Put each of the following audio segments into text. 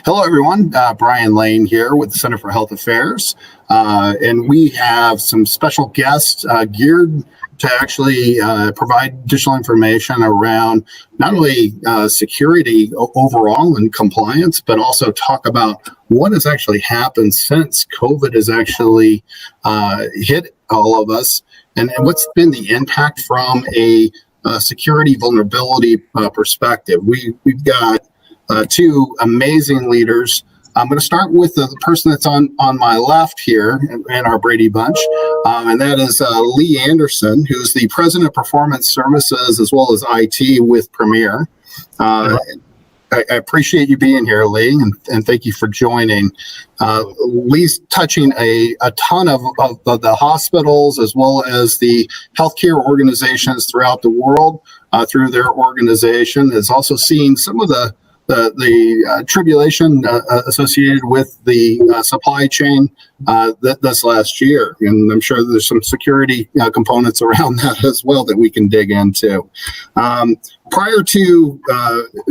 Hello, everyone. Brian Lane here with the Center for Health Affairs. And we have some special guests geared to actually provide additional information around not only security overall and compliance, but also talk about what has actually happened since COVID has actually hit all of us, and what's been the impact from a security vulnerability perspective. We've got two amazing leaders. I'm going to start with the person that's on my left here in our Brady Bunch, and that is Leigh Anderson, who's the President of Performance Services as well as IT with Premier. I appreciate you being here, Leigh, and thank you for joining. Leigh's touching a ton of the hospitals as well as the healthcare organizations throughout the world through their organization. Is also seeing some of the tribulation associated with the supply chain this last year. And I'm sure there's some security components around that as well that we can dig into. Prior to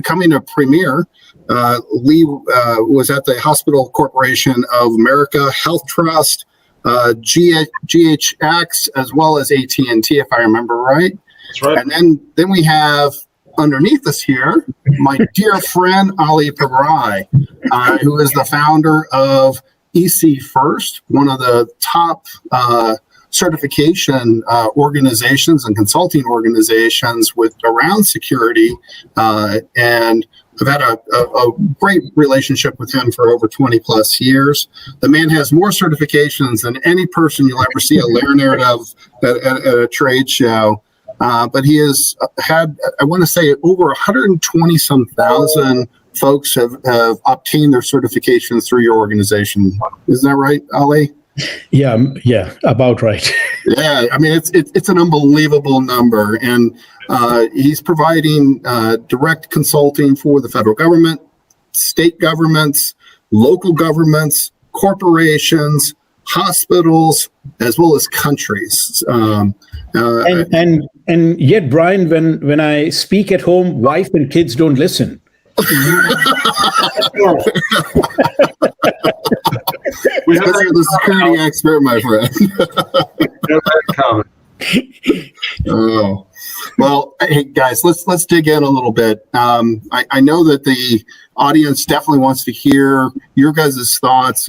coming to Premier, Leigh was at the Hospital Corporation of America, HITRUST, GHX, as well as AT&T, if I remember right. That's right. And then we have underneath us here, my dear friend Ali Pabrai, who is the founder of ecfirst, one of the top certification organizations and consulting organizations with around security, and I've had a great relationship with him for over 20 plus years. The man has more certifications than any person you'll ever see a lanyard of at a trade show. But he has had, I want to say, over 120 some thousand folks have obtained their certifications through your organization. Isn't that right, Ali? Yeah, about right. Yeah, I mean, it's an unbelievable number. And he's providing direct consulting for the federal government, state governments, local governments, corporations, hospitals, as well as countries. And yet, Brian, when I speak at home, wife and kids don't listen. We have the security expert, my friend. Oh, well, hey guys, let's dig in a little bit. I know that the audience definitely wants to hear your guys' thoughts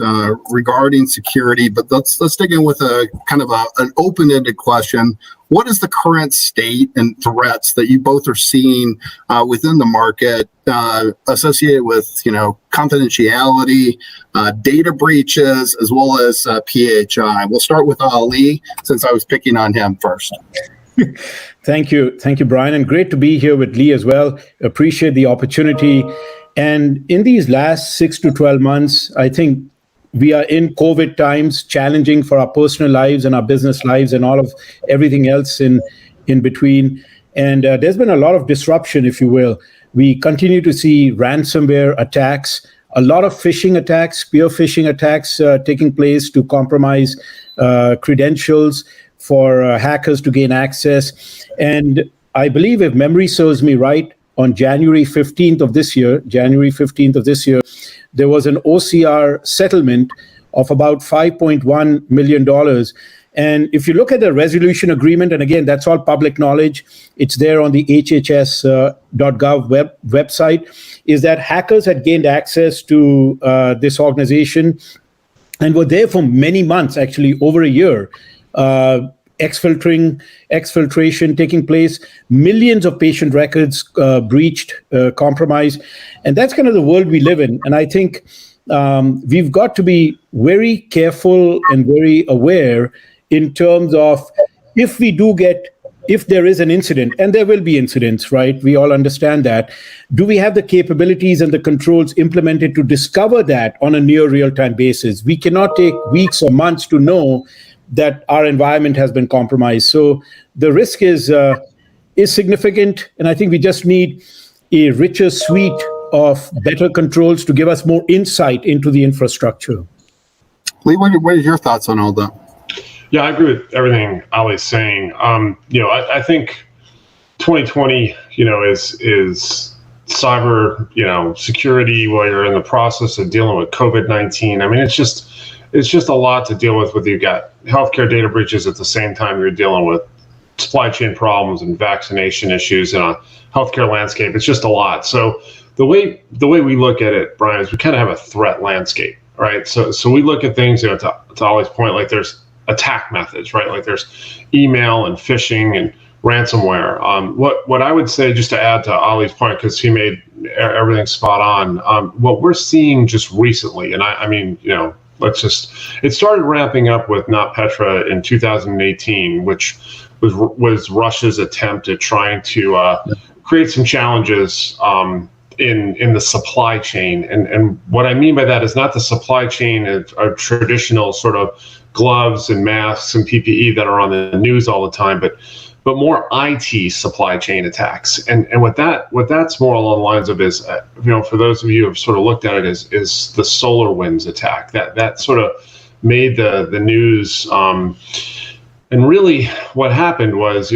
regarding security, but let's dig in with a kind of an open-ended question. What is the current state and threats that you both are seeing within the market associated with, confidentiality, data breaches, as well as PHI? We'll start with Ali, since I was picking on him first. Thank you, Brian, and great to be here with Leigh as well. Appreciate the opportunity. And in these last 6 to 12 months, I think we are in COVID times, challenging for our personal lives and our business lives and all of everything else in between. And there's been a lot of disruption, if you will. We continue to see ransomware attacks, a lot of phishing attacks, spear phishing attacks taking place to compromise credentials for hackers to gain access. And I believe, if memory serves me right, on January 15th of this year, there was an OCR settlement of about $5.1 million. And if you look at the resolution agreement, and again, that's all public knowledge, it's there on the hhs.gov website, is that hackers had gained access to this organization and were there for many months, actually over a year, exfiltration taking place, millions of patient records breached, compromised. And that's kind of the world we live in. And I think we've got to be very careful and very aware in terms of if there is an incident, and there will be incidents, right? We all understand that. Do we have the capabilities and the controls implemented to discover that on a near real-time basis? We cannot take weeks or months to know that our environment has been compromised. So the risk is significant, and I think we just need a richer suite of better controls to give us more insight into the infrastructure. Leigh, what are your thoughts on all that? Yeah, I agree with everything Ali's saying. I think 2020, is cyber, security while you're in the process of dealing with COVID-19. I mean, it's just a lot to deal with. Whether you've got healthcare data breaches at the same time you're dealing with supply chain problems and vaccination issues in a healthcare landscape, it's just a lot. So the way we look at it, Brian, is we kind of have a threat landscape, right? So we look at things, to Ali's point, like there's attack methods, right? Like there's email and phishing and ransomware. What I would say, just to add to Ali's point, because he made everything spot on, what we're seeing just recently, and I mean, it started ramping up with NotPetya in 2018, which was Russia's attempt at trying to create some challenges in the supply chain. And what I mean by that is not the supply chain of traditional sort of gloves and masks and PPE that are on the news all the time, but more IT supply chain attacks. And what that's more along the lines of is, for those of you who have sort of looked at it, is the SolarWinds attack that sort of made the news. And really what happened was,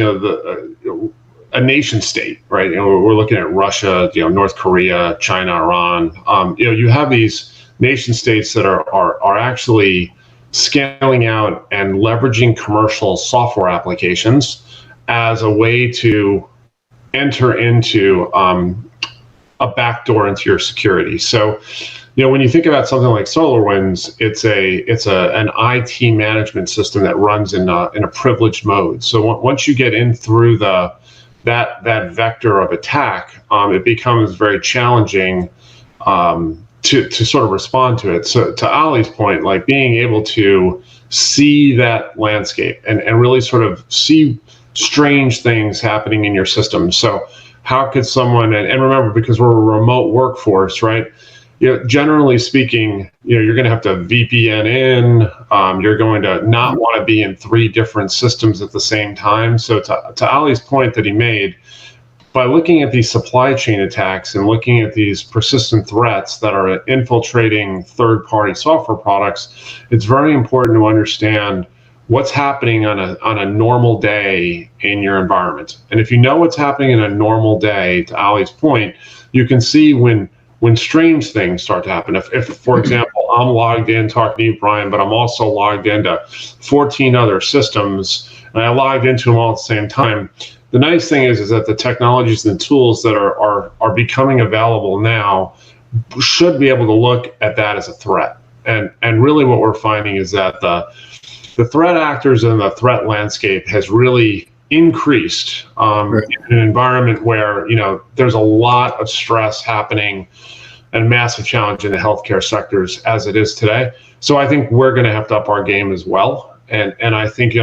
a nation state, right? We're looking at Russia, North Korea, China, Iran. You have these nation states that are actually scaling out and leveraging commercial software applications as a way to enter into a backdoor into your security. So, when you think about something like SolarWinds, it's an IT management system that runs in a privileged mode. So once you get in through that vector of attack, it becomes very challenging to sort of respond to it. So to Ali's point, like being able to see that landscape and really sort of see strange things happening in your system. So how could someone, and remember, because we're a remote workforce, right? Generally speaking, you're going to have to VPN in. You're going to not want to be in 3 different systems at the same time. So to Ali's point that he made, by looking at these supply chain attacks and looking at these persistent threats that are infiltrating third-party software products, it's very important to understand what's happening on a normal day in your environment. And if you know what's happening in a normal day, to Ali's point, you can see when strange things start to happen. If, for example, I'm logged in talking to you, Brian, but I'm also logged into 14 other systems, and I logged into them all at the same time. The nice thing is that the technologies and tools that are becoming available now should be able to look at that as a threat. And really what we're finding is that the threat actors in the threat landscape has really increased in an environment where there's a lot of stress happening and massive challenge in the healthcare sectors as it is today. So I think we're going to have to up our game as well. And I think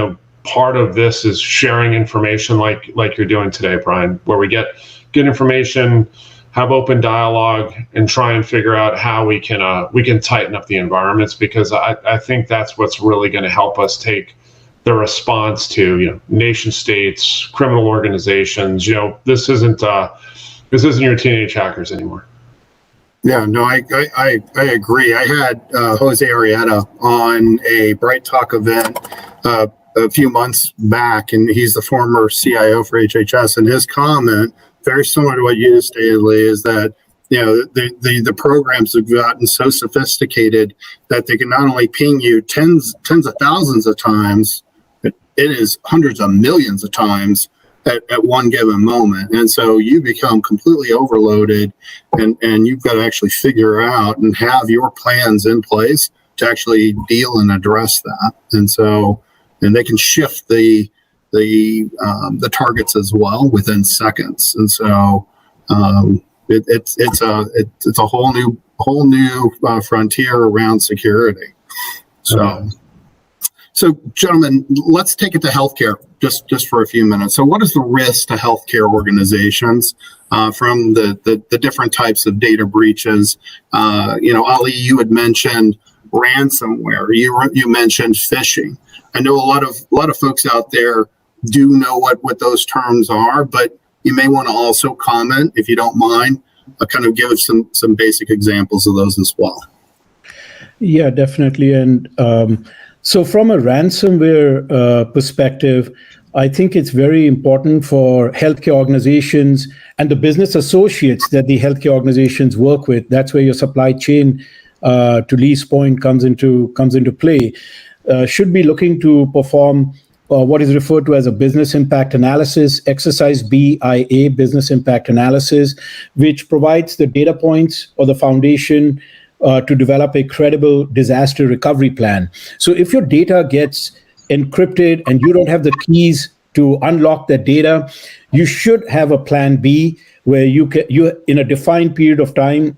part of this is sharing information like you're doing today, Brian, where we get good information, have open dialogue, and try and figure out how we can tighten up the environments, because I think that's what's really going to help us take the response to nation states, criminal organizations. This isn't your teenage hackers anymore. Yeah, no, I agree. I had Jose Arrieta on a Bright Talk event a few months back, and he's the former CIO for HHS, and his comment, very similar to what you stated, Leigh, is that the programs have gotten so sophisticated that they can not only ping you tens of thousands of times, it is hundreds of millions of times at one given moment. And so you become completely overloaded, and you've got to actually figure out and have your plans in place to actually deal and address that. And they can shift the targets as well within seconds. And so it's a whole new frontier around security. So, gentlemen, let's take it to healthcare just for a few minutes. So what is the risk to healthcare organizations from the different types of data breaches? Ali, you had mentioned ransomware. You mentioned phishing. I know a lot of folks out there do know what those terms are, but you may want to also comment, if you don't mind, kind of give us some basic examples of those as well. Yeah, definitely. And so from a ransomware perspective, I think it's very important for healthcare organizations and the business associates that the healthcare organizations work with. That's where your supply chain, to Leigh's point, comes into play. Should be looking to perform what is referred to as a business impact analysis, exercise BIA, business impact analysis, which provides the data points or the foundation to develop a credible disaster recovery plan. So if your data gets encrypted and you don't have the keys to unlock that data, you should have a plan B where you in a defined period of time,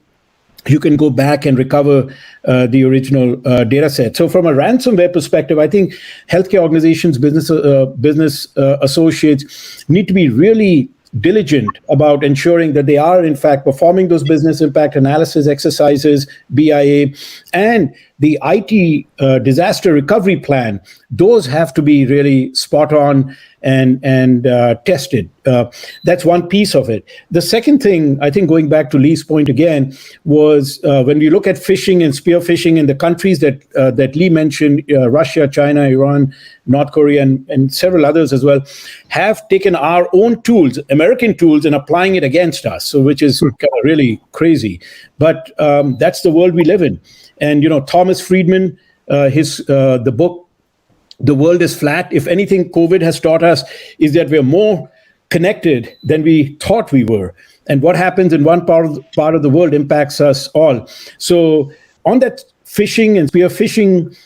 you can go back and recover the original data set. So from a ransomware perspective, I think healthcare organizations, business associates need to be really diligent about ensuring that they are in fact performing those business impact analysis exercises, BIA, and the IT disaster recovery plan. Those have to be really spot on and tested. That's one piece of it. The second thing, I think, going back to Leigh's point again, was when we look at phishing and spear phishing in the countries that Leigh mentioned, Russia, China, Iran, North Korea, and several others as well, have taken our own tools, American tools, and applying it against us, so which is kind of really crazy. But that's the world we live in. And Thomas Friedman, the book, The World is Flat. If anything, COVID has taught us is that we're more connected than we thought we were. And what happens in one part of the world impacts us all. So on that phishing and spear phishing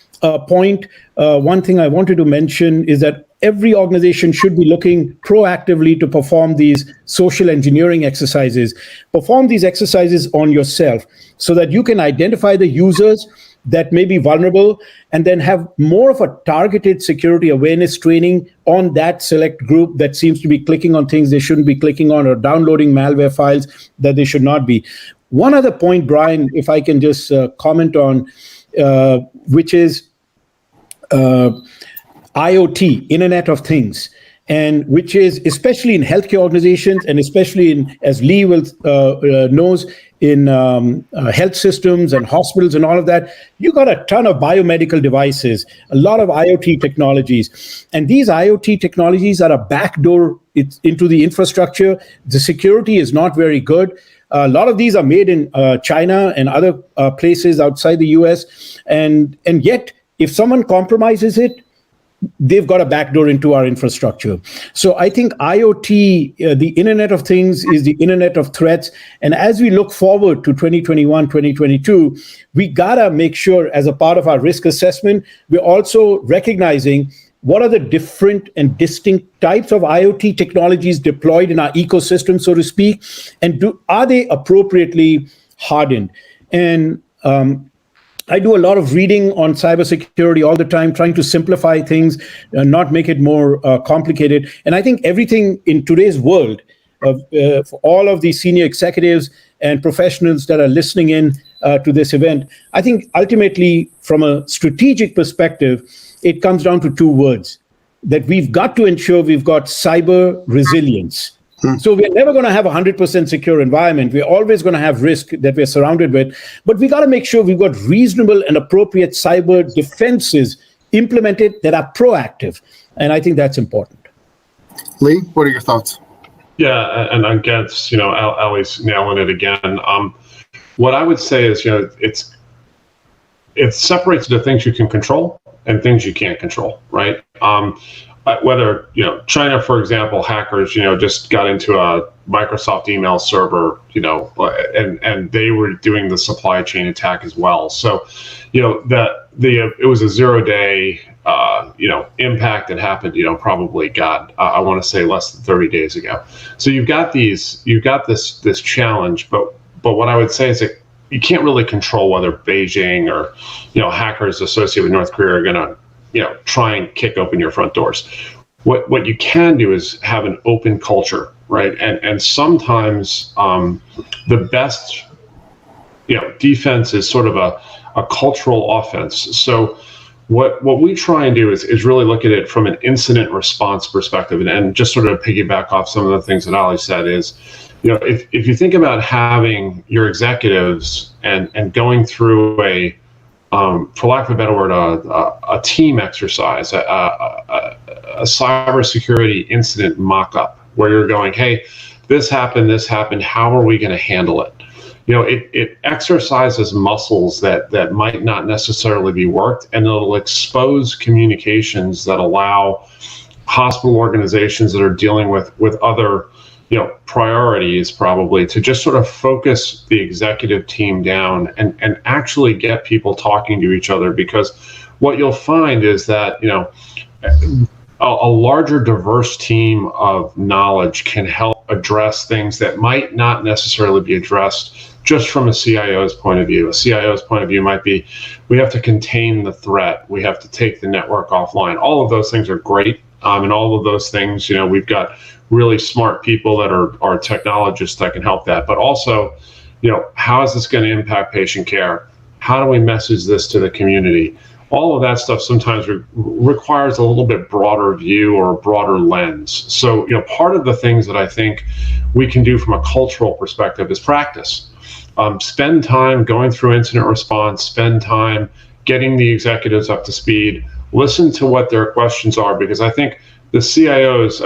point, one thing I wanted to mention is that every organization should be looking proactively to perform these social engineering exercises. Perform these exercises on yourself so that you can identify the users that may be vulnerable and then have more of a targeted security awareness training on that select group that seems to be clicking on things they shouldn't be clicking on or downloading malware files that they should not be. One other point, Brian, if I can just comment on, which is IoT, Internet of Things, and which is especially in healthcare organizations and especially in, as Leigh knows, in health systems and hospitals and all of that, you got a ton of biomedical devices, a lot of IoT technologies. And these IoT technologies are a backdoor into the infrastructure. The security is not very good. A lot of these are made in China and other places outside the US. And yet, if someone compromises it, they've got a backdoor into our infrastructure. So I think IoT, the Internet of Things, is the Internet of Threats. And as we look forward to 2021, 2022, we gotta make sure, as a part of our risk assessment, we're also recognizing what are the different and distinct types of IoT technologies deployed in our ecosystem, so to speak, and are they appropriately hardened? And I do a lot of reading on cybersecurity all the time, trying to simplify things, not make it more complicated. And I think everything in today's world, for all of the senior executives and professionals that are listening in to this event, I think ultimately, from a strategic perspective, it comes down to two words, that we've got to ensure we've got cyber resilience. So we're never going to have a 100% secure environment. We're always going to have risk that we're surrounded with, but we got to make sure we've got reasonable and appropriate cyber defenses implemented that are proactive. And I think that's important. Leigh, what are your thoughts? Yeah, and I guess, Ali's nailing it again. What I would say is, it separates the things you can control and things you can't control, right? Whether, China, for example, hackers, just got into a Microsoft email server, and they were doing the supply chain attack as well. So, it was a 0-day, impact that happened, probably, I want to say less than 30 days ago. So you've got this challenge, but what I would say is that you can't really control whether Beijing or, hackers associated with North Korea are going to, try and kick open your front doors. What you can do is have an open culture, right? And sometimes the best, defense is sort of a cultural offense. So what we try and do is really look at it from an incident response perspective, and just sort of piggyback off some of the things that Ali said is, if you think about having your executives and going through a for lack of a better word, a team exercise, a cybersecurity incident mock-up where you're going, hey, this happened, how are we going to handle it? It exercises muscles that might not necessarily be worked, and it'll expose communications that allow hospital organizations that are dealing with other priorities probably to just sort of focus the executive team down and actually get people talking to each other. Because what you'll find is that a larger diverse team of knowledge can help address things that might not necessarily be addressed just from a CIO's point of view. A CIO's point of view might be, we have to contain the threat, we have to take the network offline. All of those things are great, and all of those things, we've got really smart people that are technologists that can help that. But also, how is this going to impact patient care? How do we message this to the community? All of that stuff sometimes requires a little bit broader view or a broader lens. So, part of the things that I think we can do from a cultural perspective is practice. Spend time going through incident response, spend time getting the executives up to speed, listen to what their questions are, because I think the CIOs,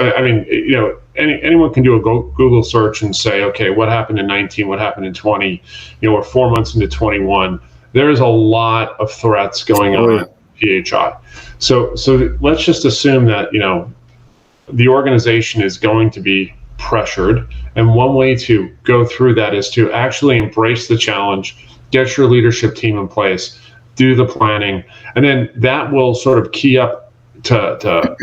anyone can do a Google search and say, okay, what happened in 19, what happened in 20, we're 4 months into 21. There's a lot of threats going on in PHI. So let's just assume that, the organization is going to be pressured. And one way to go through that is to actually embrace the challenge, get your leadership team in place, do the planning, and then that will sort of key up to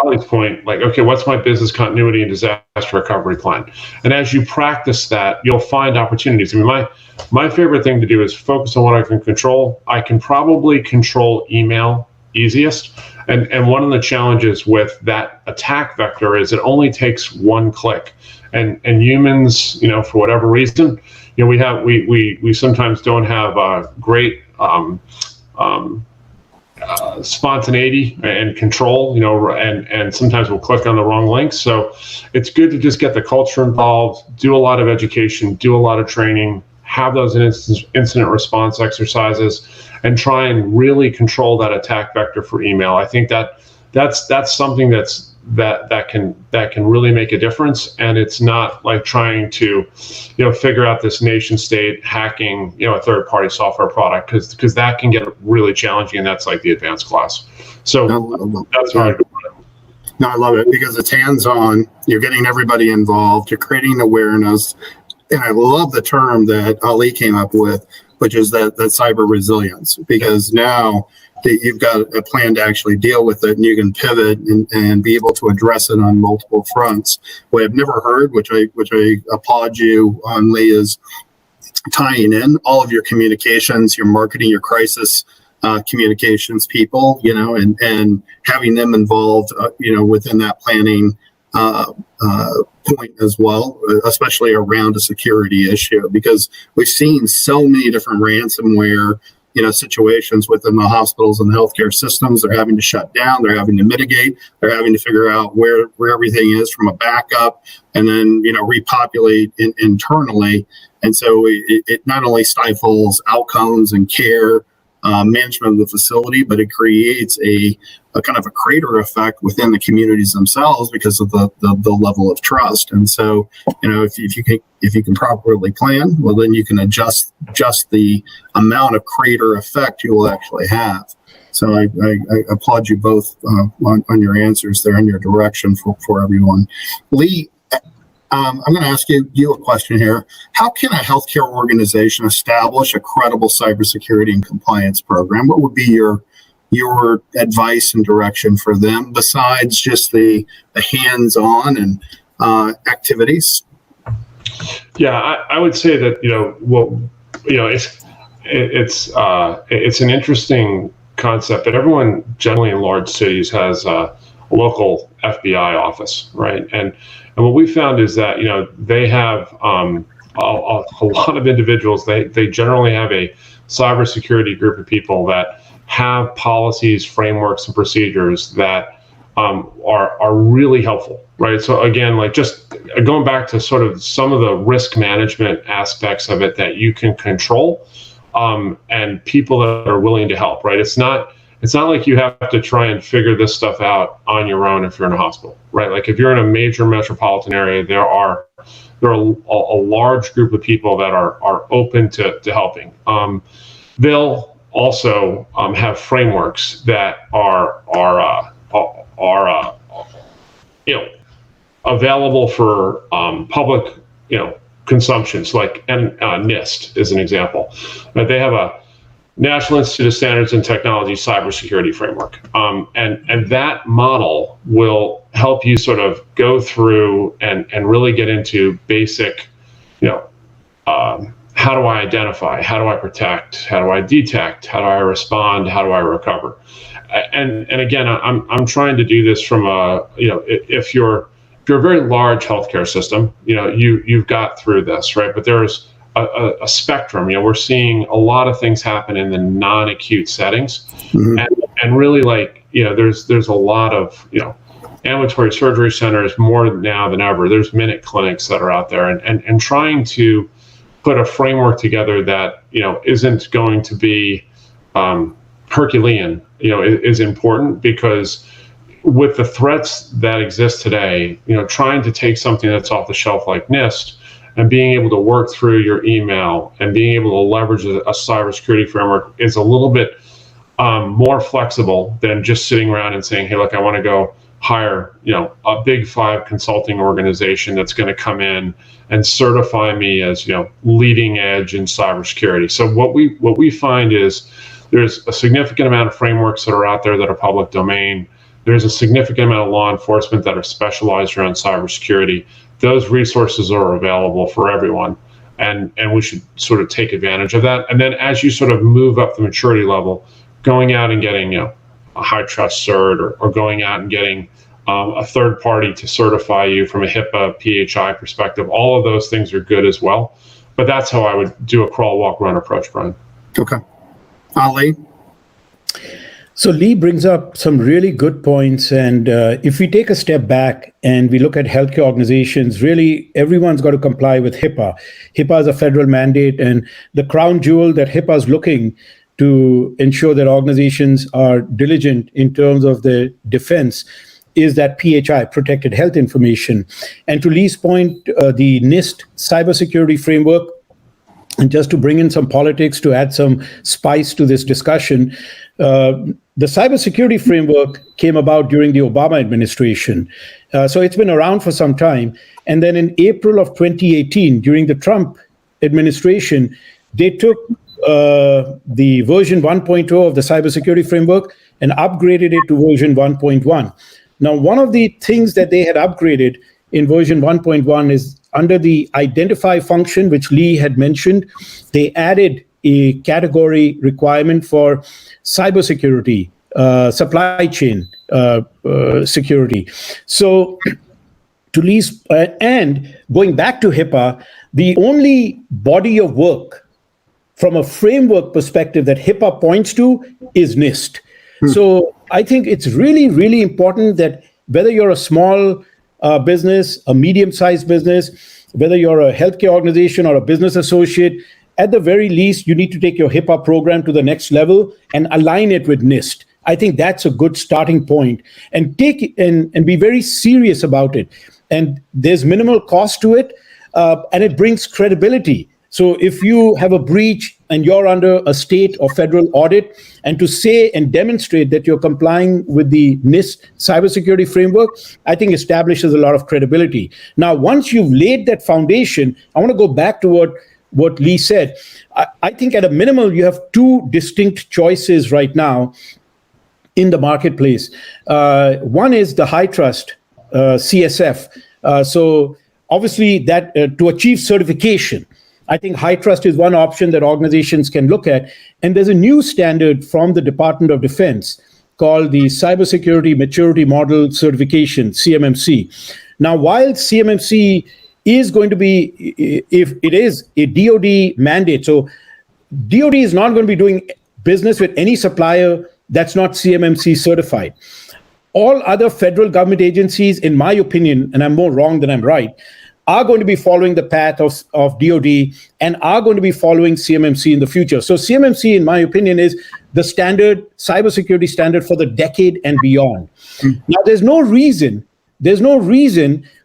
Ali's point, like, okay, what's my business continuity and disaster recovery plan? And as you practice that, you'll find opportunities. I mean, my favorite thing to do is focus on what I can control. I can probably control email easiest. And one of the challenges with that attack vector is it only takes one click. And humans, for whatever reason, we sometimes don't have great spontaneity and control, and sometimes we'll click on the wrong links. So it's good to just get the culture involved, do a lot of education, do a lot of training, have those incident response exercises, and try and really control that attack vector for email. I think that's something that can really make a difference, and it's not like trying to figure out this nation state hacking a third-party software product, because that can get really challenging, and that's like the advanced class. So that's how I do it. No, I love it because it's hands-on. You're getting everybody involved. You're creating awareness, and I love the term that Ali came up with, which is that cyber resilience, because now you've got a plan to actually deal with it, and you can pivot and be able to address it on multiple fronts. What I've never heard, which I applaud you on, Leigh, is tying in all of your communications, your marketing, your crisis communications people, and having them involved, within that planning point as well, especially around a security issue, because we've seen so many different ransomware situations within the hospitals and the healthcare systems. They're having to shut down, they're having to mitigate, they're having to figure out where everything is from a backup, and then repopulate internally. And so it not only stifles outcomes and care management of the facility, but it creates a kind of a crater effect within the communities themselves because of the level of trust. And so, if you can properly plan, well, then you can adjust the amount of crater effect you will actually have. So I applaud you both on your answers there and your direction for everyone. Leigh, I'm going to ask you a question here. How can a healthcare organization establish a credible cybersecurity and compliance program? What would be your advice and direction for them besides just the hands-on and activities? Yeah, I would say that it's an interesting concept, but everyone generally in large cities has a local FBI office, right? And what we found is that they have a lot of individuals. They generally have a cybersecurity group of people that have policies, frameworks, and procedures that are really helpful, right? So again, like just going back to sort of some of the risk management aspects of it that you can control, and people that are willing to help, right? It's not it's not like you have to try and figure this stuff out on your own if you're in a hospital, right? Like if you're in a major metropolitan area, there are a large group of people that are open to helping. They'll also have frameworks that are available for public consumption. So like NIST is an example. They have a National Institute of Standards and Technology cybersecurity framework, and that model will help you sort of go through and really get into basic, how do I identify, how do I protect, how do I detect, how do I respond, how do I recover, and again, I'm trying to do this from if you're a very large healthcare system, you've got through this, right? But there's a spectrum. We're seeing a lot of things happen in the non-acute settings, and really there's a lot of ambulatory surgery centers more now than ever. There's minute clinics that are out there, and trying to put a framework together that isn't going to be Herculean, is important, because with the threats that exist today, trying to take something that's off the shelf like NIST and being able to work through your email and being able to leverage a cybersecurity framework is a little bit more flexible than just sitting around and saying, hey, look, I want to go hire, a big 5 consulting organization that's going to come in and certify me as, leading edge in cybersecurity. So what we find is there's a significant amount of frameworks that are out there that are public domain. There's a significant amount of law enforcement that are specialized around cybersecurity. Those resources are available for everyone, and we should sort of take advantage of that. And then as you sort of move up the maturity level, going out and getting a HITRUST cert, or going out and getting a third party to certify you from a HIPAA, PHI perspective, all of those things are good as well. But that's how I would do a crawl, walk, run approach, Brian. Okay. Ali? So Leigh brings up some really good points. And if we take a step back and we look at healthcare organizations, really everyone's got to comply with HIPAA. HIPAA is a federal mandate, and the crown jewel that HIPAA is looking to ensure that organizations are diligent in terms of the defense is that PHI, protected health information. And to Leigh's point, the NIST cybersecurity framework, and just to bring in some politics to add some spice to this discussion, the cybersecurity framework came about during the Obama administration. So it's been around for some time. And then in April of 2018, during the Trump administration, they took the version 1.0 of the cybersecurity framework and upgraded it to version 1.1. Now, one of the things that they had upgraded in version 1.1 is under the identify function, which Leigh had mentioned, they added a category requirement for cybersecurity, supply chain security. So to Leigh's, and going back to HIPAA, the only body of work from a framework perspective that HIPAA points to is NIST. So I think it's really, really important that whether you're a small business, a medium-sized business, whether you're a healthcare organization or a business associate, at the very least, you need to take your HIPAA program to the next level and align it with NIST. I think that's a good starting point, and take and be very serious about it. And there's minimal cost to it, and it brings credibility. So if you have a breach and you're under a state or federal audit, and to say and demonstrate that you're complying with the NIST cybersecurity framework, I think establishes a lot of credibility. Now, once you've laid that foundation, I want to go back to what Leigh said. I think at a minimum, you have 2 distinct choices right now in the marketplace. One is the HITRUST CSF. So obviously that to achieve certification, I think HITRUST is one option that organizations can look at. And there's a new standard from the Department of Defense called the Cybersecurity Maturity Model Certification, CMMC. Now, while CMMC is going to be, if it is a DoD mandate, so DoD is not going to be doing business with any supplier that's not CMMC certified. All other federal government agencies, in my opinion, and I'm more wrong than I'm right, are going to be following the path of DoD and are going to be following CMMC in the future. So CMMC, in my opinion, is the standard, cybersecurity standard for the decade and beyond. Now, there's no reason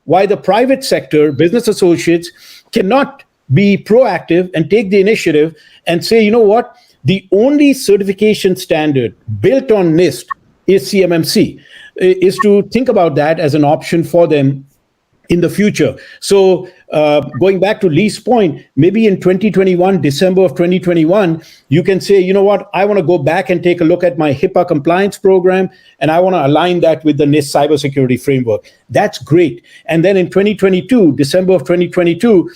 why the private sector, business associates, cannot be proactive and take the initiative and say, you know what, the only certification standard built on NIST is CMMC, is to think about that as an option for them in the future. So going back to Leigh's point, maybe in 2021, December of 2021, you can say, you know what, I want to go back and take a look at my HIPAA compliance program, and I want to align that with the NIST cybersecurity framework. That's great. And then in 2022, December of 2022,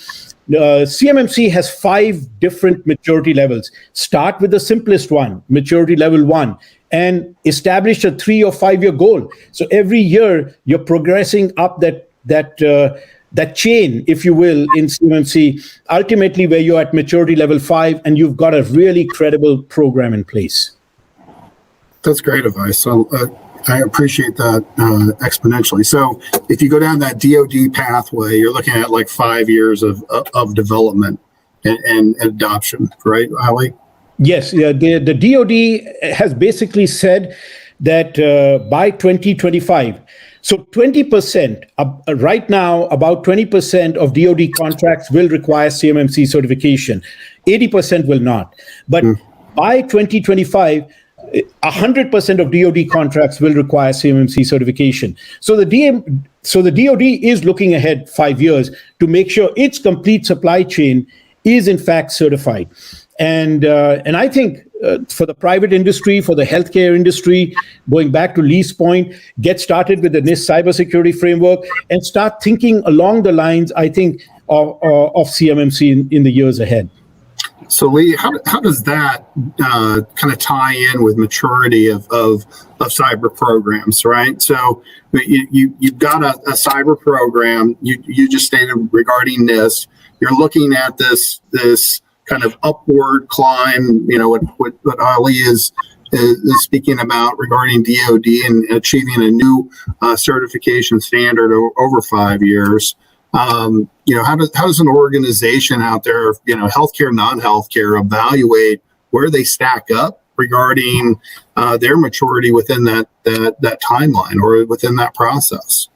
CMMC has 5 different maturity levels. Start with the simplest one, maturity level 1, and establish a 3 or 5 year goal. So every year you're progressing up that chain, if you will, in CMMC, ultimately where you're at maturity level 5 and you've got a really credible program in place. That's great advice. So I appreciate that exponentially. So if you go down that DoD pathway, you're looking at like 5 years of development and adoption, right, Ali? Yes, the DoD has basically said that by 2025, so 20%, right now, about 20% of DoD contracts will require CMMC certification. 80% will not. But by 2025, 100% of DoD contracts will require CMMC certification. So the DoD is looking ahead 5 years to make sure its complete supply chain is in fact certified. And I think for the private industry, for the healthcare industry, going back to Leigh's point, get started with the NIST cybersecurity framework and start thinking along the lines, I think, of CMMC in the years ahead. So Leigh, how does that kind of tie in with maturity of cyber programs, right? So you've got a cyber program. You just stated regarding NIST. You're looking at this kind of upward climb. You know what Ali is speaking about regarding DoD and achieving a new certification standard over 5 years. How does an organization out there, healthcare, non-healthcare, evaluate where they stack up regarding their maturity within that timeline or within that process?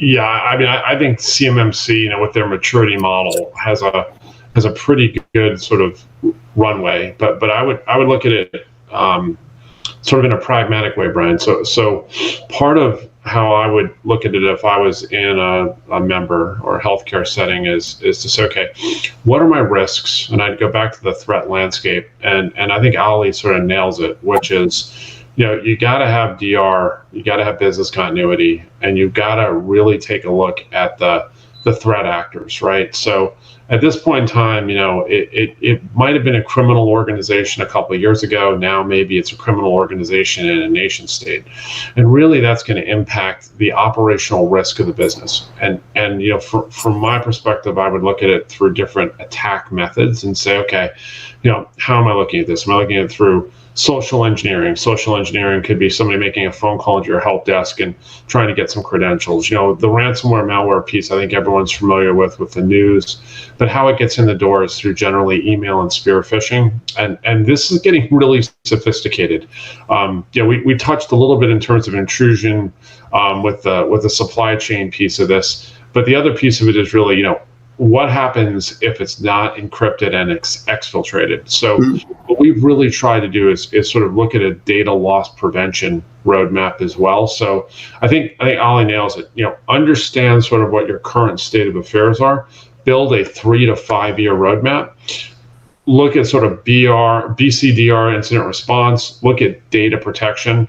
Yeah, I mean, I think CMMC, with their maturity model, has a pretty good sort of runway. But I would look at it sort of in a pragmatic way, Brian. So part of how I would look at it if I was in a member or a healthcare setting is to say, okay, what are my risks? And I'd go back to the threat landscape. And I think Ali sort of nails it, which is, you got to have DR, you got to have business continuity, and you've got to really take a look at the threat actors, right? So at this point in time, it might have been a criminal organization a couple of years ago. Now maybe it's a criminal organization in a nation state, and really that's going to impact the operational risk of the business. And from my perspective, I would look at it through different attack methods and say, okay, how am I looking at this? Am I looking at it through social engineering? Social engineering could be somebody making a phone call to your help desk and trying to get some credentials. The ransomware malware piece, I think everyone's familiar with the news, but how it gets in the door is through generally email and spear phishing. And this is getting really sophisticated. We touched a little bit in terms of intrusion with the supply chain piece of this, but the other piece of it is really, what happens if it's not encrypted and it's exfiltrated? So what we've really tried to do is sort of look at a data loss prevention roadmap as well. So I think Ali nails it. Understand sort of what your current state of affairs are, build a 3 to 5 year roadmap, look at sort of BCDR incident response, look at data protection,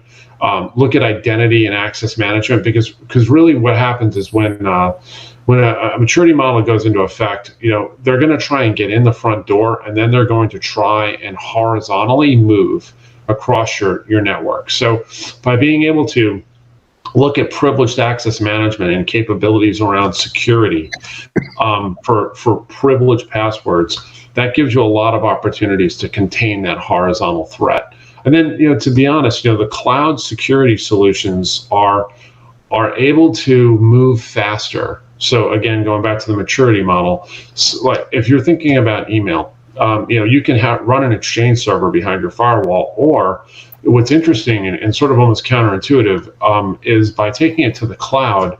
look at identity and access management, because really what happens is when a maturity model goes into effect, they're going to try and get in the front door, and then they're going to try and horizontally move across your network. So by being able to look at privileged access management and capabilities around security for privileged passwords, that gives you a lot of opportunities to contain that horizontal threat. And then, to be honest, the cloud security solutions are able to move faster. So again, going back to the maturity model, like if you're thinking about email, you can run an Exchange server behind your firewall. Or what's interesting and sort of almost counterintuitive is by taking it to the cloud,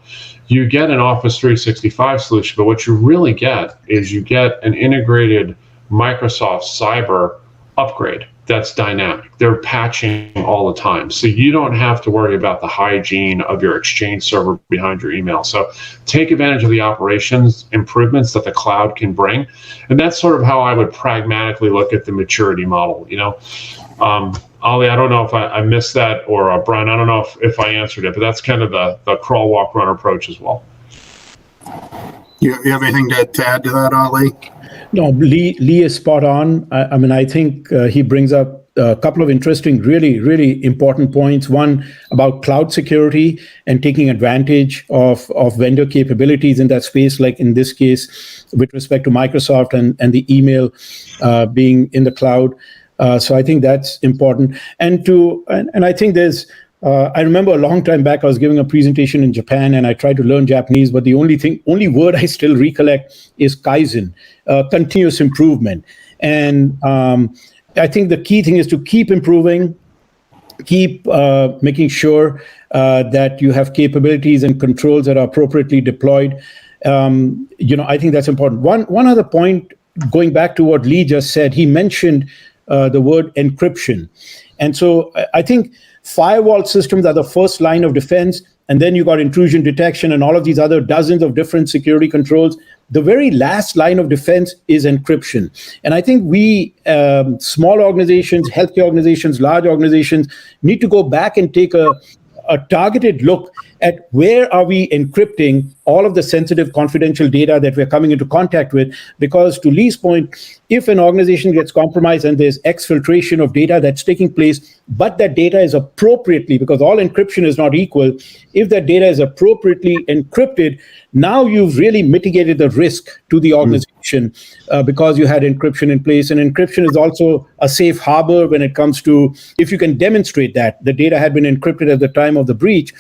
you get an Office 365 solution, but what you really get is you get an integrated Microsoft cyber upgrade that's dynamic. They're patching all the time. So you don't have to worry about the hygiene of your Exchange server behind your email. So take advantage of the operations improvements that the cloud can bring. And that's sort of how I would pragmatically look at the maturity model. Ali, I don't know if I missed that, or Brian, I don't know if I answered it, but that's kind of the crawl, walk, run approach as well. You have anything to add to that, Ali? No, Leigh is spot on. I think he brings up a couple of interesting, really, really important points. One about cloud security and taking advantage of vendor capabilities in that space, like in this case, with respect to Microsoft and the email being in the cloud. So I think that's important. And I think there's, I remember a long time back, I was giving a presentation in Japan and I tried to learn Japanese, but the only word I still recollect is Kaizen, continuous improvement. And I think the key thing is to keep improving, keep making sure that you have capabilities and controls that are appropriately deployed. I think that's important. One other point, going back to what Leigh just said, he mentioned the word encryption. And so I think firewall systems are the first line of defense, and then you got intrusion detection and all of these other dozens of different security controls. The very last line of defense is encryption. And I think we, small organizations, healthcare organizations, large organizations, need to go back and take a targeted look at where are we encrypting all of the sensitive confidential data that we're coming into contact with. Because to Leigh's point, if an organization gets compromised and there's exfiltration of data that's taking place, but that data is appropriately, because all encryption is not equal, if that data is appropriately encrypted, now you've really mitigated the risk to the organization because you had encryption in place. And encryption is also a safe harbor when it comes to, if you can demonstrate that the data had been encrypted at the time of the breach,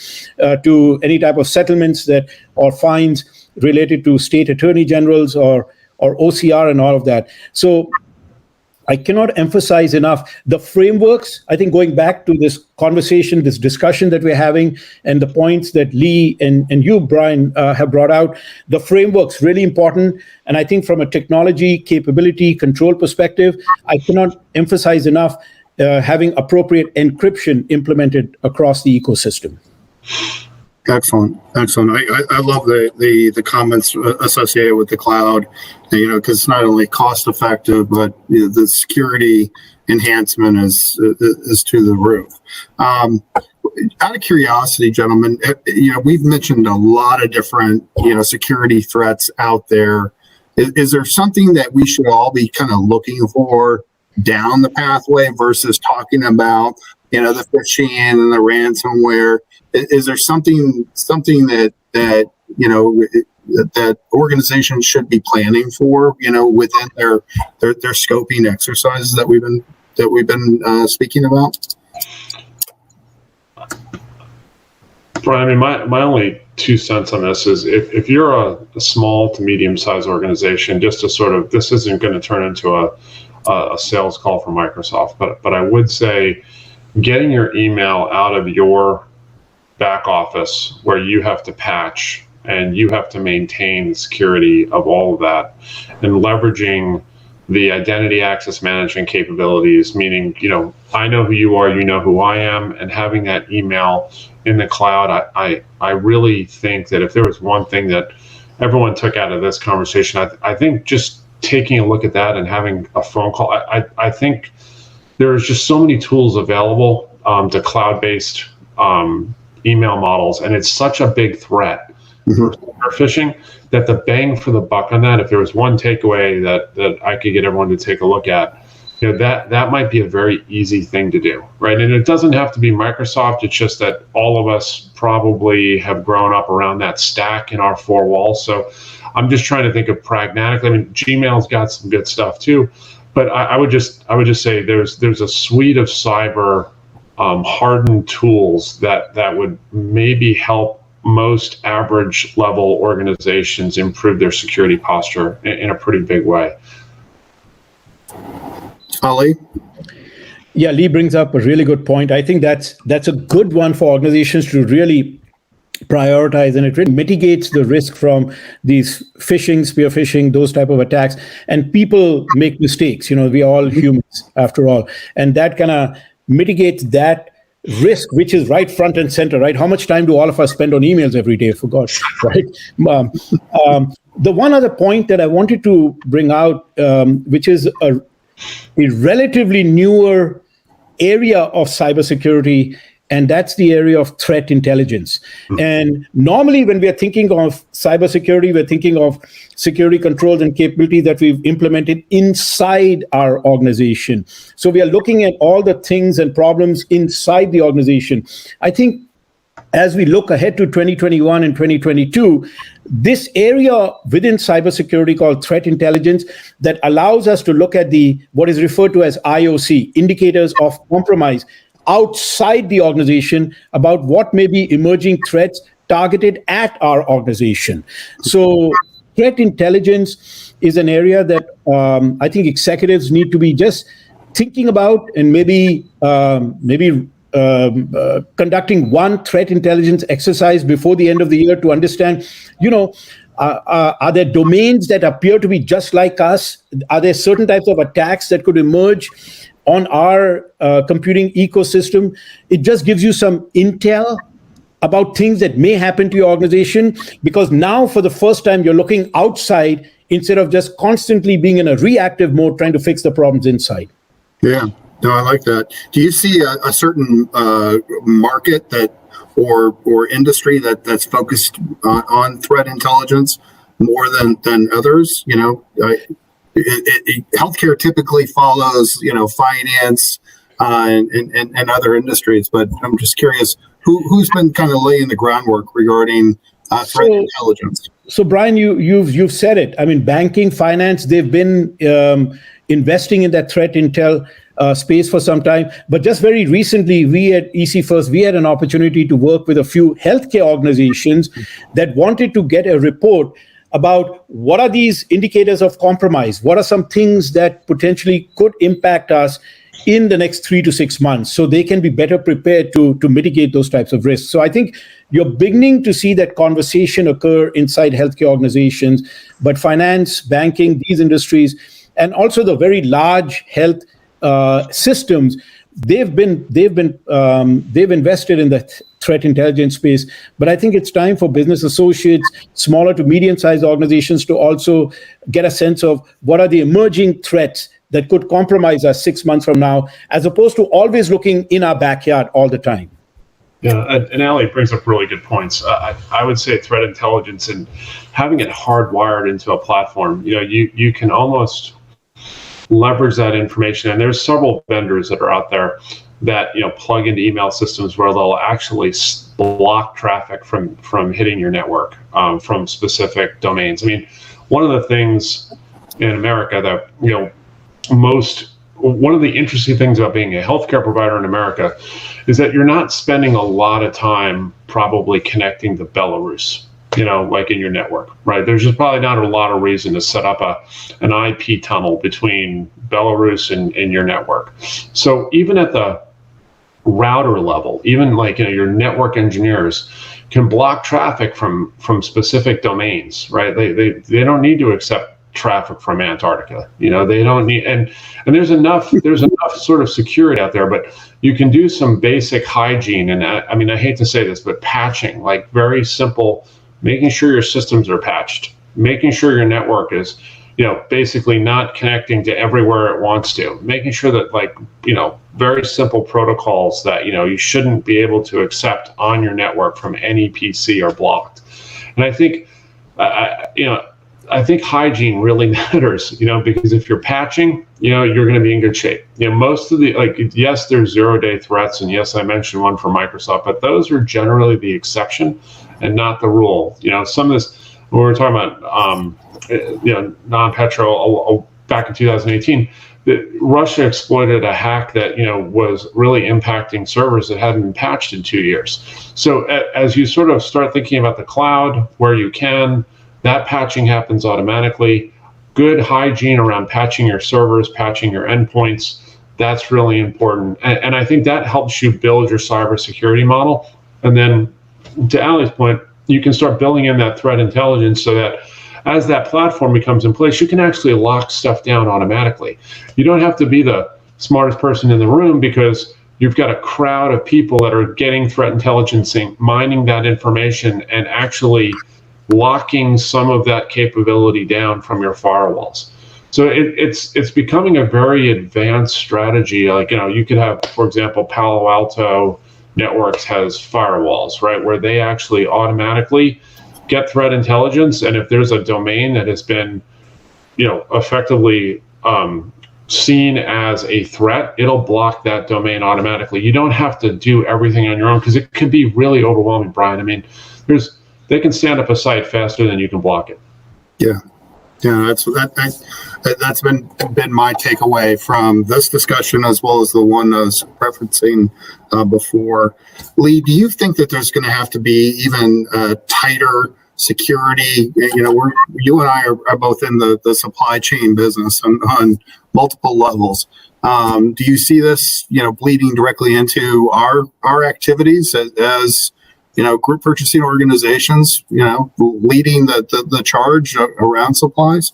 to any type of settlements that or fines related to state attorney generals or OCR and all of that. So I cannot emphasize enough the frameworks. I think going back to this conversation, this discussion that we're having, and the points that Leigh and you, Brian, have brought out, the framework's really important. And I think from a technology capability control perspective, I cannot emphasize enough having appropriate encryption implemented across the ecosystem. Excellent. I love the comments associated with the cloud, because it's not only cost effective, but the security enhancement is to the roof. Out of curiosity, gentlemen, we've mentioned a lot of different security threats out there. Is there something that we should all be kind of looking for down the pathway versus talking about the phishing and the ransomware? Is there something that that organizations should be planning for, within their scoping exercises that we've been speaking about? Brian, my only 2 cents on this is if you're a small to medium sized organization, just to sort of, this isn't going to turn into a sales call for Microsoft, but I would say getting your email out of your back office where you have to patch and you have to maintain the security of all of that, and leveraging the identity access management capabilities, meaning, I know who you are, you know who I am, and having that email in the cloud. I really think that if there was one thing that everyone took out of this conversation, I think just taking a look at that and having a phone call. I think there's just so many tools available to cloud-based email models, and it's such a big threat for phishing that the bang for the buck on that, if there was one takeaway that I could get everyone to take a look at, that might be a very easy thing to do, right? And it doesn't have to be Microsoft. It's just that all of us probably have grown up around that stack in our four walls. So I'm just trying to think of pragmatically. I mean, Gmail's got some good stuff too, but I would just say there's a suite of cyber hardened tools that would maybe help most average level organizations improve their security posture in a pretty big way. Ali? Yeah, Leigh brings up a really good point. I think that's a good one for organizations to really prioritize, and it really mitigates the risk from these phishing, spear phishing, those type of attacks. And people make mistakes. We are all humans after all, and that kind of mitigates that risk, which is right front and center. Right? How much time do all of us spend on emails every day? For God, right? The one other point that I wanted to bring out, which is a relatively newer area of cybersecurity, and that's the area of threat intelligence. And normally when we are thinking of cybersecurity, we're thinking of security controls and capabilities that we've implemented inside our organization. So we are looking at all the things and problems inside the organization. I think as we look ahead to 2021 and 2022, this area within cybersecurity called threat intelligence that allows us to look at what is referred to as IOC, indicators of compromise, outside the organization about what may be emerging threats targeted at our organization. So threat intelligence is an area that I think executives need to be just thinking about, and maybe conducting one threat intelligence exercise before the end of the year to understand, are there domains that appear to be just like us? Are there certain types of attacks that could emerge on our computing ecosystem? It just gives you some intel about things that may happen to your organization, because now for the first time you're looking outside instead of just constantly being in a reactive mode trying to fix the problems inside. Yeah, no, I like that. Do you see a certain market that or industry that's focused on threat intelligence more than others? Healthcare typically follows, finance and other industries, but I'm just curious who's been kind of laying the groundwork regarding threat intelligence. So Brian, you've said it. I mean, banking, finance, they've been investing in that threat intel space for some time. But just very recently, we at ecfirst, we had an opportunity to work with a few healthcare organizations that wanted to get a report about what are these indicators of compromise? What are some things that potentially could impact us in the next 3 to 6 months, so they can be better prepared to mitigate those types of risks. So I think you're beginning to see that conversation occur inside healthcare organizations, but finance, banking, these industries, and also the very large health systems, they've invested in the threat intelligence space. But I think it's time for business associates, smaller to medium-sized organizations, to also get a sense of what are the emerging threats that could compromise us 6 months from now, as opposed to always looking in our backyard all the time. Yeah, and Ali brings up really good points. I would say threat intelligence and having it hardwired into a platform, you can almost leverage that information. And there's several vendors that are out there that plug into email systems where they'll actually block traffic from hitting your network from specific domains. I mean, one of the things in America that one of the interesting things about being a healthcare provider in America is that you're not spending a lot of time probably connecting to Belarus, like in your network, right? There's just probably not a lot of reason to set up an IP tunnel between Belarus and your network. So even at the router level, even your network engineers can block traffic from specific domains, right? They don't need to accept traffic from Antarctica. They don't need, and there's enough sort of security out there, but you can do some basic hygiene. And I hate to say this, but patching, like very simple, making sure your systems are patched, making sure your network is, basically not connecting to everywhere it wants to, making sure that very simple protocols that, you shouldn't be able to accept on your network from any PC are blocked. And I think, I think hygiene really matters, because if you're patching, you're going to be in good shape. Most of the, yes, there's 0-day threats. And yes, I mentioned one for Microsoft, but those are generally the exception and not the rule. Some of this, when we're talking about, non-petro back in 2018, Russia exploited a hack that, was really impacting servers that hadn't been patched in 2 years. So as you sort of start thinking about the cloud where you can, that patching happens automatically. good hygiene around patching your servers, patching your endpoints. That's really important. And I think that helps you build your cybersecurity model. And then to Ali's point, you can start building in that threat intelligence so that as that platform becomes in place, you can actually lock stuff down automatically. You don't have to be the smartest person in the room because you've got a crowd of people that are getting threat intelligence, mining that information, and actually locking some of that capability down from your firewalls. So it's becoming a very advanced strategy. Like, you could have, for example, Palo Alto Networks has firewalls, right, where they actually automatically get threat intelligence, and if there's a domain that has been, effectively seen as a threat, it'll block that domain automatically. You don't have to do everything on your own because it can be really overwhelming, Brian. I mean, they can stand up a site faster than you can block it. Yeah. That's been my takeaway from this discussion, as well as the one I was referencing before. Leigh, do you think that there's going to have to be even tighter security? You and I are both in the supply chain business on multiple levels. Do you see this, bleeding directly into our activities as group purchasing organizations, leading the charge around supplies?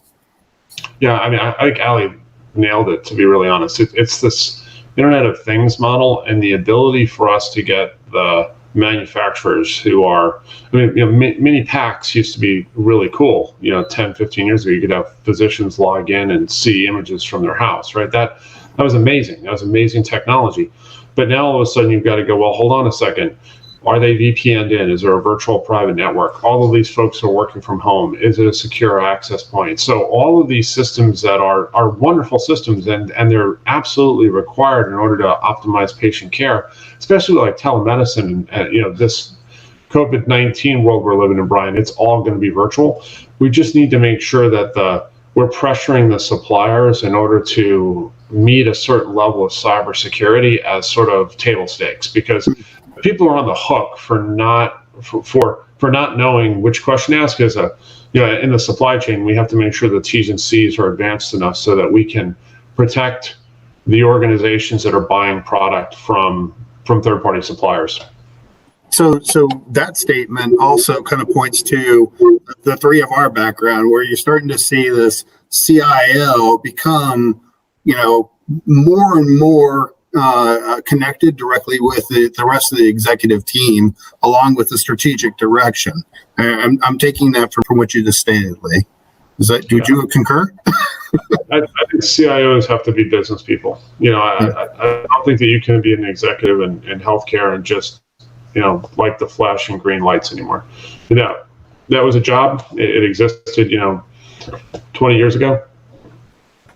Yeah, I mean, I think Ali nailed it, to be really honest. It's this Internet of Things model and the ability for us to get the manufacturers who are, mini PACS used to be really cool. 10, 15 years ago, you could have physicians log in and see images from their house, right? That was amazing. That was amazing technology. But now all of a sudden you've got to go, well, hold on a second. Are they VPN'd in? Is there a virtual private network? All of these folks are working from home. Is it a secure access point? So all of these systems that are wonderful systems, and they're absolutely required in order to optimize patient care, especially like telemedicine and this COVID-19 world we're living in, Brian. It's all going to be virtual. We just need to make sure that we're pressuring the suppliers in order to meet a certain level of cybersecurity as sort of table stakes, because people are on the hook for not knowing which question to ask. As in the supply chain, we have to make sure the T's and C's are advanced enough so that we can protect the organizations that are buying product from third-party suppliers. So that statement also kind of points to the three of our background, where you're starting to see this CIO become, more and more connected directly with the rest of the executive team, along with the strategic direction. I'm taking that from what you just stated, Leigh. Would you concur? I think CIOs have to be business people. I don't think that you can be an executive in healthcare and just, like the flashing green lights anymore. That was a job. It existed, 20 years ago.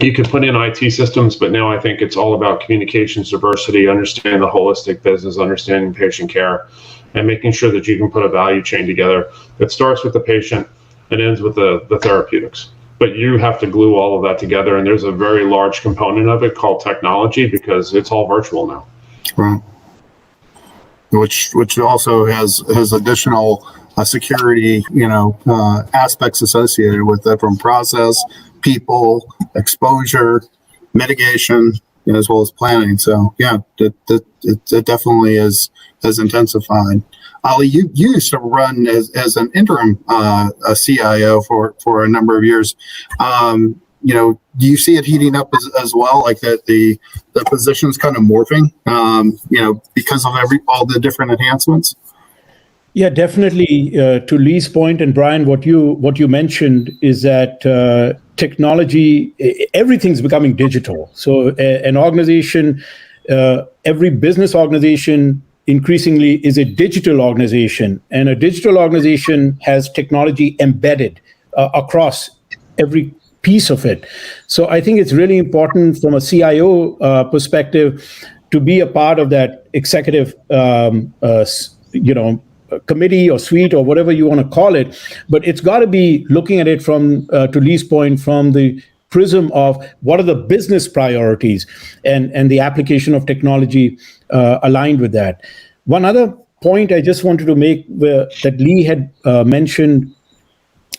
You could put in IT systems, but now I think it's all about communications, diversity, understanding the holistic business, understanding patient care, and making sure that you can put a value chain together that starts with the patient and ends with the therapeutics. But you have to glue all of that together, and there's a very large component of it called technology, because it's all virtual now. Right. Which also has additional security, aspects associated with it, from process, people, exposure, mitigation, as well as planning. So yeah, it definitely has intensified. Ali, you used to run as an interim CIO for a number of years. Do you see it heating up as well, like that the position's kind of morphing, because of all the different enhancements? Yeah, definitely. To Leigh's point, and Brian, what you mentioned is that technology, everything's becoming digital. So an organization, every business organization increasingly is a digital organization, and a digital organization has technology embedded across every piece of it. So I think it's really important from a CIO perspective to be a part of that executive, committee or suite or whatever you want to call it. But it's got to be looking at it from, to Leigh's point, from the prism of what are the business priorities and the application of technology aligned with that. One other point I just wanted to make that Leigh had mentioned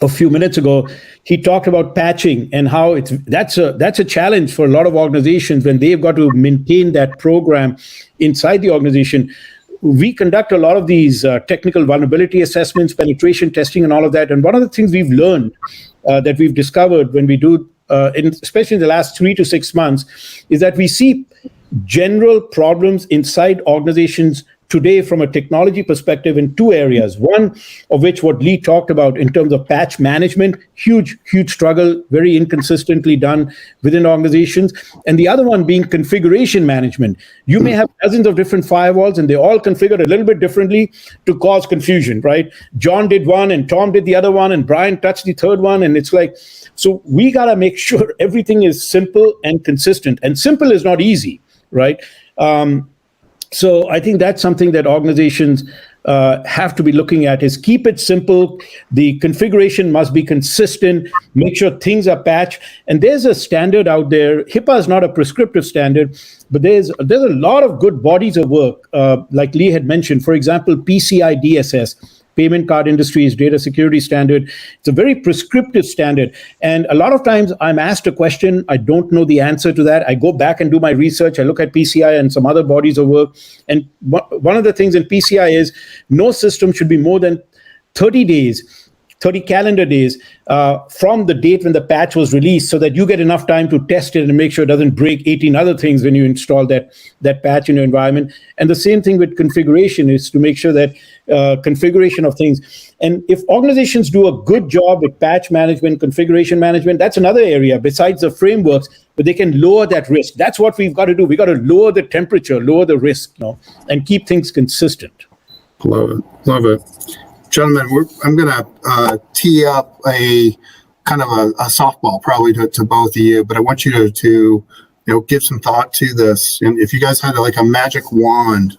a few minutes ago, he talked about patching and how that's a challenge for a lot of organizations when they've got to maintain that program inside the organization. We conduct a lot of these technical vulnerability assessments, penetration testing, and all of that. And one of the things we've learned that we've discovered when we do, especially in the last 3 to 6 months, is that we see general problems inside organizations today from a technology perspective in 2 areas. One of which what Leigh talked about in terms of patch management, huge struggle, very inconsistently done within organizations. And the other one being configuration management. You may have dozens of different firewalls and they all configured a little bit differently to cause confusion, right? John did one and Tom did the other one and Brian touched the third one. And it's like, so we got to make sure everything is simple and consistent. And simple is not easy, right? So I think that's something that organizations have to be looking at, is keep it simple. The configuration must be consistent. Make sure things are patched. And there's a standard out there. HIPAA is not a prescriptive standard, but there's a lot of good bodies of work, like Leigh had mentioned. For example, PCI DSS, Payment Card Industry's data security standard. It's a very prescriptive standard. And a lot of times I'm asked a question, I don't know the answer to that. I go back and do my research. I look at PCI and some other bodies of work. And one of the things in PCI is no system should be more than 30 calendar days from the date when the patch was released, so that you get enough time to test it and make sure it doesn't break 18 other things when you install that patch in your environment. And the same thing with configuration, is to make sure that configuration of things. And if organizations do a good job with patch management, configuration management, that's another area besides the frameworks, but they can lower that risk. That's what we've got to do. We've got to lower the temperature, lower the risk, and keep things consistent. Love it. Gentlemen, I'm going to tee up a kind of a softball probably to both of you, but I want you to give some thought to this. And if you guys had like a magic wand,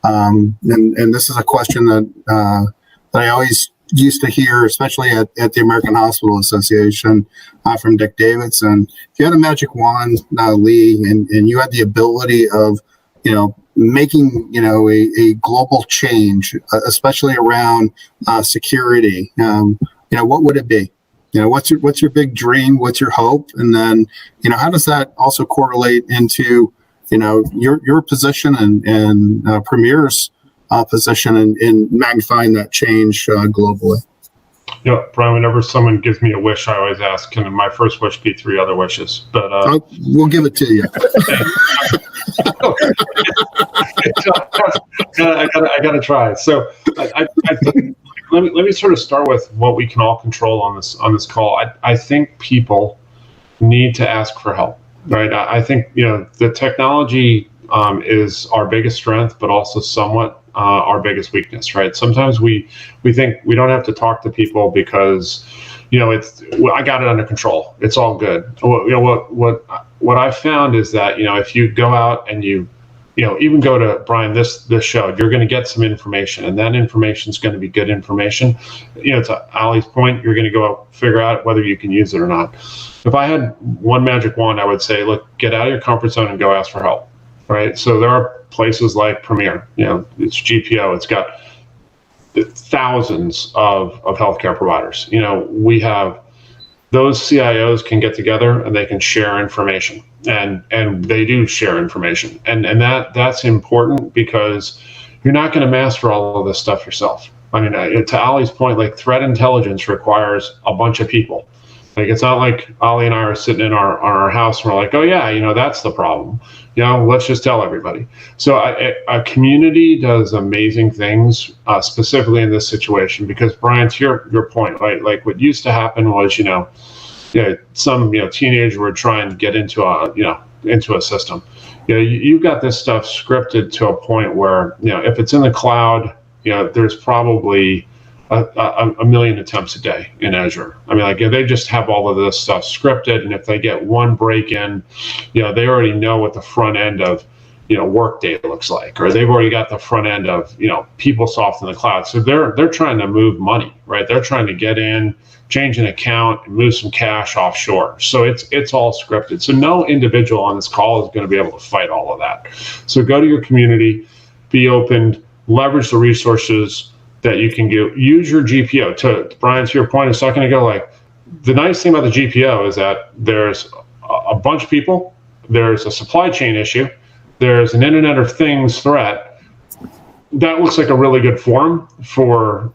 and this is a question that I always used to hear, especially at the American Hospital Association from Dick Davidson. If you had a magic wand, Leigh, and you had the ability of, making a global change, especially around security, what would it be? What's your big dream? What's your hope? And then how does that also correlate into your position and Premier's position in magnifying that change globally? Yeah, Brian, whenever someone gives me a wish, I always ask, can my first wish be 3 other wishes? But we'll give it to you. I gotta try. So I think, let me sort of start with what we can all control on this call. I think people need to ask for help, right? I think the technology is our biggest strength, but also somewhat our biggest weakness, right? Sometimes we think we don't have to talk to people because I got it under control. It's all good. What I found is that if you go out and you even go to Brian this show, you're going to get some information, and that information is going to be good information. To Ali's point, you're going to go figure out whether you can use it or not. If I had one magic wand, I would say, look, get out of your comfort zone and go ask for help. Right. So there are places like Premier, it's GPO, it's got thousands of healthcare providers. We have those CIOs can get together and they can share information, and they do share information. And that's important, because you're not going to master all of this stuff yourself. I mean, to Ali's point, like, threat intelligence requires a bunch of people. Like, it's not like Ali and I are sitting in our house and we're like, oh yeah, that's the problem. Let's just tell everybody. So a community does amazing things, specifically in this situation, because Brian, to your point, right? Like, what used to happen was, some teenager would try and get into a system. You've got this stuff scripted to a point where, if it's in the cloud, there's probably a million attempts a day in Azure. I mean, like, they just have all of this stuff scripted, and if they get one break in, they already know what the front end of, Workday looks like, or they've already got the front end of, PeopleSoft in the cloud. So they're trying to move money, right? They're trying to get in, change an account, and move some cash offshore. So it's all scripted. So no individual on this call is going to be able to fight all of that. So go to your community, be open, leverage the resources. that you can use your GPO. To Brian, to your point a second ago, like the nice thing about the GPO is that there's a bunch of people, there's a supply chain issue, there's an Internet of Things threat. That looks like a really good forum for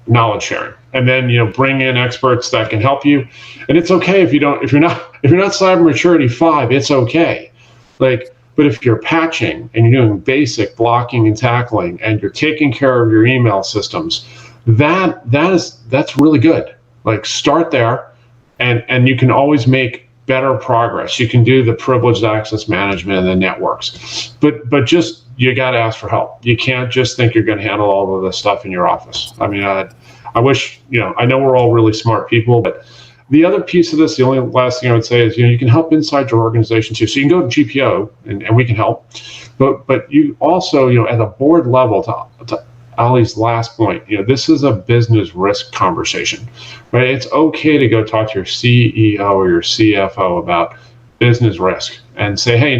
knowledge sharing, and then bring in experts that can help you. And it's okay if you're not cyber maturity 5, it's okay. But if you're patching and you're doing basic blocking and tackling and you're taking care of your email systems, that's really good. Like start there, and you can always make better progress. You can do the privileged access management and the networks, but just you got to ask for help. You can't just think you're going to handle all of this stuff in your office. I mean, I wish, I know we're all really smart people, but the other piece of this, the only last thing I would say is, you can help inside your organization too. So you can go to GPO and we can help, but you also, at the board level, to Ali's last point, this is a business risk conversation, right? It's okay to go talk to your CEO or your CFO about business risk and say, hey,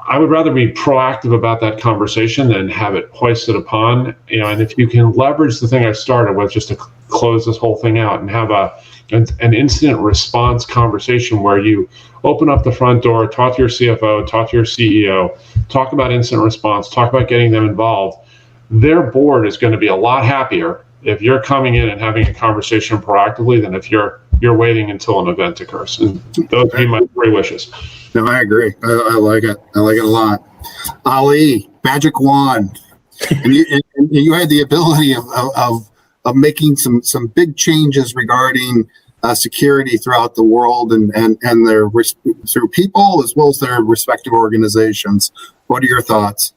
I would rather be proactive about that conversation than have it hoisted upon, and if you can leverage the thing I started with just to close this whole thing out and have an incident response conversation where you open up the front door, talk to your CFO, talk to your CEO, talk about incident response, talk about getting them involved, their board is going to be a lot happier if you're coming in and having a conversation proactively than if you're waiting until an event occurs. And those would be my 3 wishes. No, I agree. I like it. I like it a lot. Ali, magic wand, and you had the ability of making some big changes regarding security throughout the world and through people as well as their respective organizations. What are your thoughts?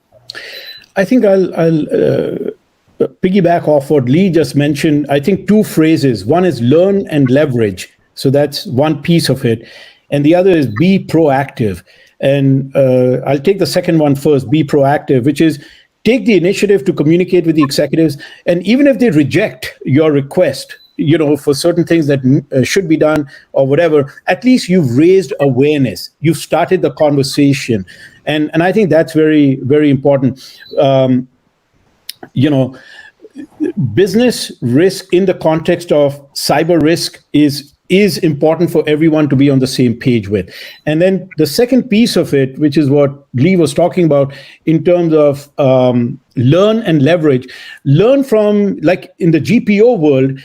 I think I'll piggyback off what Leigh just mentioned. I think 2 phrases. One is learn and leverage. So that's one piece of it. And the other is be proactive. And I'll take the second one first, be proactive, which is take the initiative to communicate with the executives. And even if they reject your request, for certain things that should be done or whatever, at least you've raised awareness. You've started the conversation. And I think that's very, very important. Business risk in the context of cyber risk is important for everyone to be on the same page with. And then the second piece of it, which is what Leigh was talking about in terms of learn and leverage, learn from, like in the GPO world,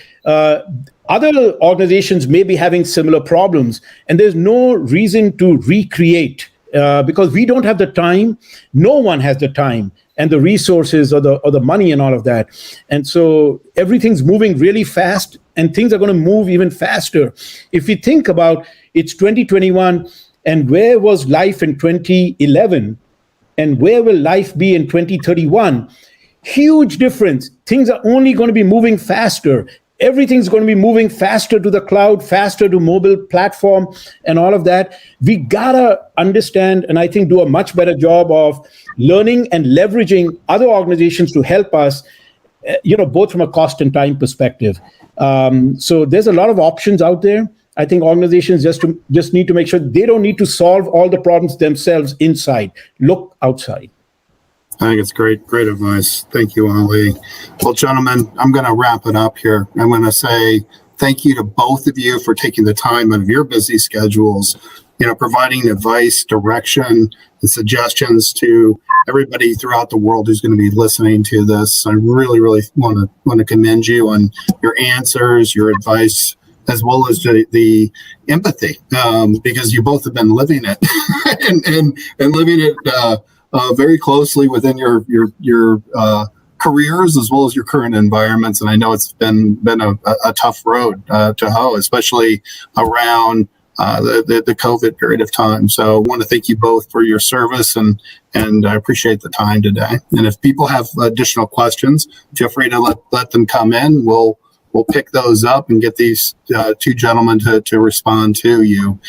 other organizations may be having similar problems, and there's no reason to recreate because we don't have the time. No one has the time and the resources or the money and all of that. And so everything's moving really fast, and things are going to move even faster. If we think about it's 2021, and where was life in 2011, and where will life be in 2031? Huge difference. Things are only going to be moving faster. Everything's going to be moving faster to the cloud, faster to mobile platform, and all of that. We gotta understand, and I think do a much better job of learning and leveraging other organizations to help us, both from a cost and time perspective. So there's a lot of options out there. I think organizations just need to make sure they don't need to solve all the problems themselves inside. Look outside. I think it's great advice. Thank you, Ali. Well, gentlemen, I'm going to wrap it up here. I'm going to say thank you to both of you for taking the time out of your busy schedules, providing advice, direction, and suggestions to everybody throughout the world who's going to be listening to this. I really, really want to commend you on your answers, your advice, as well as the empathy, because you both have been living it and living it very closely within your careers as well as your current environments. And I know it's been a tough road to hoe, especially around the COVID period of time. So I want to thank you both for your service, and I appreciate the time today. And if people have additional questions, feel free to let them come in. We'll pick those up and get these 2 gentlemen to respond to you.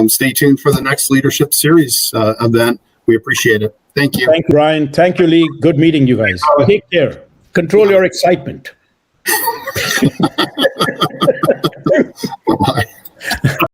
Stay tuned for the next Leadership Series event. We appreciate it. Thank you. Thank you, Brian. Thank you, Leigh. Good meeting you guys. Take care. Control your excitement. Bye-bye.